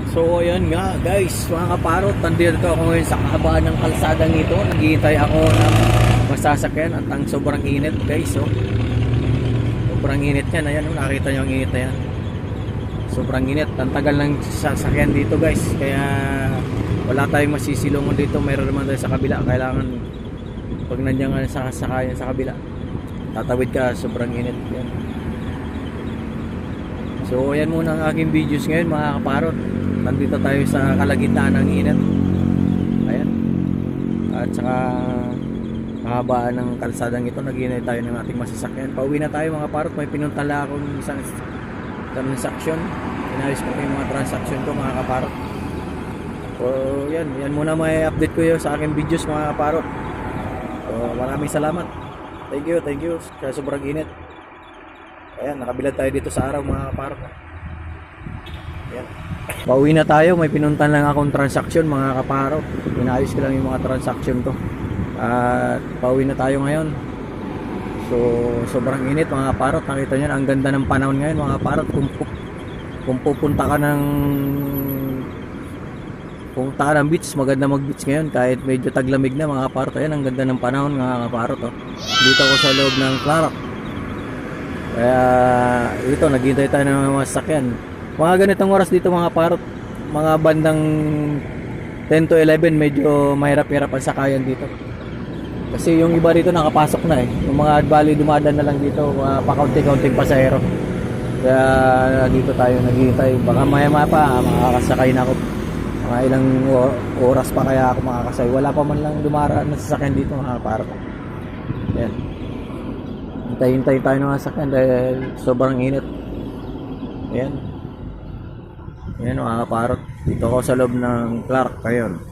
So ayan nga guys, mga kaparot, nandito ako ngayon sa kahabaan ng kalsadang ito. Naghihintay ako ng masasakyan at ang sobrang init guys. So, sobrang init yan, ayan, nakita nyo ang init na yan. Sobrang init, ang tagal ng sasakyan dito guys. Kaya wala tayong masisilungan dito, mayroon naman tayo sa kabila. Kailangan pag nandiyan nga sa sakayan sa kabila, tatawid ka, sobrang init yan. So ayan muna ang aking videos ngayon mga kaparot. Nandito tayo sa kalagitnaan ng init. Ayan. At saka kahabaan ng kalsadang ito, naghihintay tayo ng ating masasakyan. Pauwi na tayo mga parot. May pinuntala akong isang transaction. Inayos ko yung mga transaction ko mga kaparot. So yan muna may update ko yun sa aking videos mga kaparot. So maraming salamat. Thank you sa sobrang init. Ayan, nakabilad tayo dito sa araw mga kaparot. Ayan. Pauwi na tayo, may pinuntan lang akong transaction mga kaparot. Inayos ko lang yung mga transaction ko. At pauwi na tayo ngayon. So sobrang init mga kaparot. Nakita nyo, ang ganda ng panahon ngayon mga kaparot. Kung pupunta ka ng beach, maganda mag beach ngayon kahit medyo taglamig na mga kaparot. Ayan, ang ganda ng panahon mga kaparot. Dito ako sa loob ng Clark. Kaya ito, naghihintay tayo ng mga sasakyan. Mga ganitong oras dito mga parot, mga bandang 10 to 11, medyo mahirap-hirap ang sakayan dito. Kasi yung iba dito nakapasok na eh. Yung mga bali dumadaan na lang dito, mga pakaunting-kaunting pasahero. Kaya dito tayo naghihintay. Baka maya-maya pa makakasakay na ako. Mga ilang oras pa kaya ako makakasakay. Wala pa man lang dumaraan na sasakyan dito mga parot. Yan. Hintayin tayo ng sasakyan dahil sobrang init. Ayan. Ayan mga kaparot. Dito ako sa loob ng Clark. Ayun.